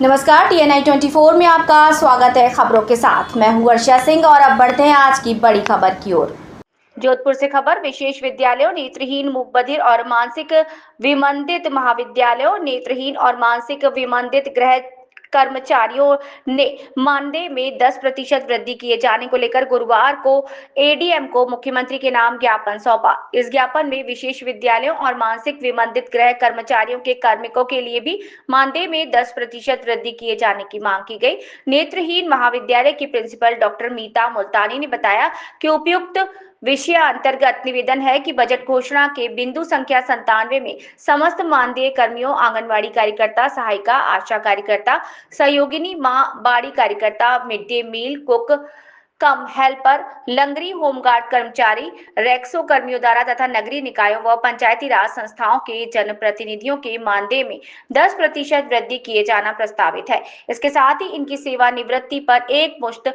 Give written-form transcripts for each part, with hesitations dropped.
नमस्कार, TNI 24 में आपका स्वागत है। खबरों के साथ मैं हूं वर्षा सिंह और अब बढ़ते हैं आज की बड़ी खबर की ओर। जोधपुर से खबर। विशेष विद्यालयों, नेत्रहीन, मूक बधिर और मानसिक विमंदित महाविद्यालयों, नेत्रहीन और मानसिक विमंदित गृह कर्मचारियों ने मानदेय में 10% वृद्धि किए जाने को लेकर गुरुवार को ADM को मुख्यमंत्री के नाम ज्ञापन सौंपा। इस ज्ञापन में विशेष विद्यालयों और मानसिक विमंदित गृह कर्मचारियों के कार्मिकों के लिए भी मानदेय में 10% वृद्धि किए जाने की मांग की गई। नेत्रहीन महाविद्यालय की प्रिंसिपल डॉक्टर मीता मुल्तानी ने बताया कि उपयुक्त विषय अंतर्गत निवेदन है कि बजट घोषणा के बिंदु संख्या 97 में समस्त मानदेय कर्मियों, आंगनवाड़ी कार्यकर्ता, सहायिका, आशा कार्यकर्ता, सहयोगिनी, मां बाड़ी कार्यकर्ता, मिड डे मील कुक कम हेल्पर, लंगरी, होमगार्ड कर्मचारी, रैक्सो कर्मियों द्वारा तथा नगरीय निकायों व पंचायती राज संस्थाओं के जनप्रतिनिधियों के मानदेय में 10% वृद्धि किए जाना प्रस्तावित है। इसके साथ ही इनकी सेवानिवृत्ति पर एक मुश्त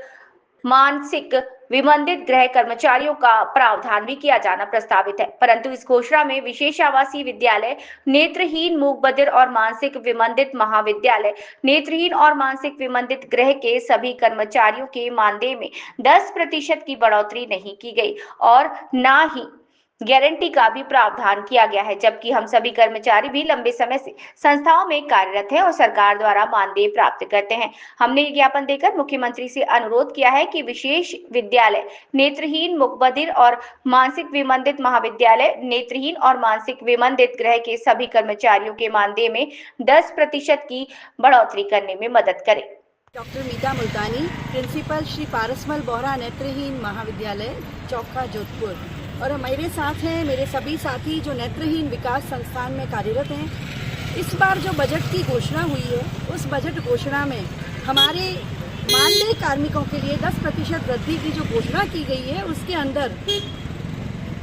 मानसिक विमंदित गृह कर्मचारियों का प्रावधान भी किया जाना प्रस्तावित है। परंतु इस घोषणा में विशेष आवासीय विद्यालय, नेत्रहीन, मूक बधिर और मानसिक विमंदित महाविद्यालय, नेत्रहीन और मानसिक विमंदित गृह के सभी कर्मचारियों के मानदेय में 10% की बढ़ोतरी नहीं की गई और न ही गारंटी का भी प्रावधान किया गया है, जबकि हम सभी कर्मचारी भी लंबे समय से संस्थाओं में कार्यरत हैं और सरकार द्वारा मानदेय प्राप्त करते हैं। हमने ये ज्ञापन देकर मुख्यमंत्री से अनुरोध किया है कि विशेष विद्यालय, नेत्रहीन, मूक बधिर और मानसिक विमंदित महाविद्यालय, नेत्रहीन और मानसिक विमंदित गृह के सभी कर्मचारियों के मानदेय में 10% की बढ़ोतरी करने में मदद करें। डॉक्टर मीता मुल्तानी, प्रिंसिपल श्री पारसमल बोहरा नेत्रहीन महाविद्यालय, चौका, जोधपुर। और मेरे साथ हैं मेरे सभी साथी जो नेत्रहीन विकास संस्थान में कार्यरत हैं। इस बार जो बजट की घोषणा हुई है, उस बजट घोषणा में हमारे मानदेय कार्मिकों के लिए 10% वृद्धि की जो घोषणा की गई है, उसके अंदर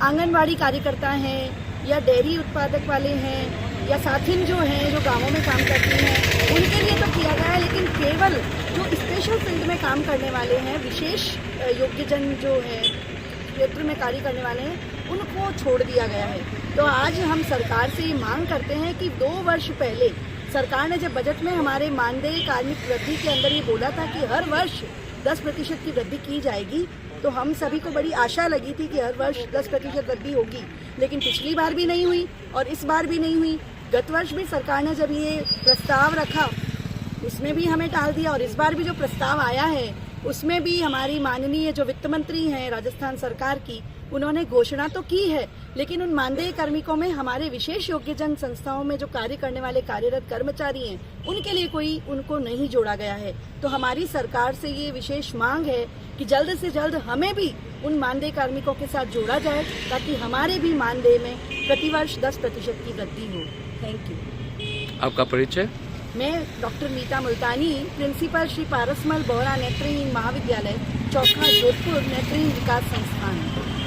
आंगनवाड़ी कार्यकर्ता हैं या डेयरी उत्पादक वाले हैं या साथिन जो हैं, जो गाँवों में काम करती हैं, उनके लिए तो किया गया है, लेकिन केवल जो स्पेशल फील्ड में काम करने वाले हैं, विशेष योग्यजन जो है क्षेत्र में कार्य करने वाले हैं, उनको छोड़ दिया गया है। तो आज हम सरकार से ये मांग करते हैं कि 2 वर्ष पहले सरकार ने जब बजट में हमारे मानदेय कार्मिक वृद्धि के अंदर ये बोला था कि हर वर्ष 10% की वृद्धि की जाएगी, तो हम सभी को बड़ी आशा लगी थी कि हर वर्ष 10% वृद्धि होगी, लेकिन पिछली बार भी नहीं हुई और इस बार भी नहीं हुई। गत वर्ष भी सरकार ने जब ये प्रस्ताव रखा, उसमें भी हमें टाल दिया और इस बार भी जो प्रस्ताव आया है, उसमें भी हमारी माननीय जो वित्त मंत्री हैं राजस्थान सरकार की, उन्होंने घोषणा तो की है, लेकिन उन मानदेय कार्मिकों में हमारे विशेष योग्यजन संस्थाओं में जो कार्य करने वाले कार्यरत कर्मचारी हैं, उनके लिए कोई उनको नहीं जोड़ा गया है। तो हमारी सरकार से ये विशेष मांग है कि जल्द से जल्द हमें भी उन मानदेय कार्मिकों के साथ जोड़ा जाए, ताकि हमारे भी मानदेय में प्रतिवर्ष 10% की वृद्धि हो। Thank you. आपका परिचय? मैं डॉक्टर मीता मुल्तानी, प्रिंसिपल श्री पारसमल बोहरा नेत्रहीन महाविद्यालय, चौका, जोधपुर, नेत्रहीन विकास संस्थान।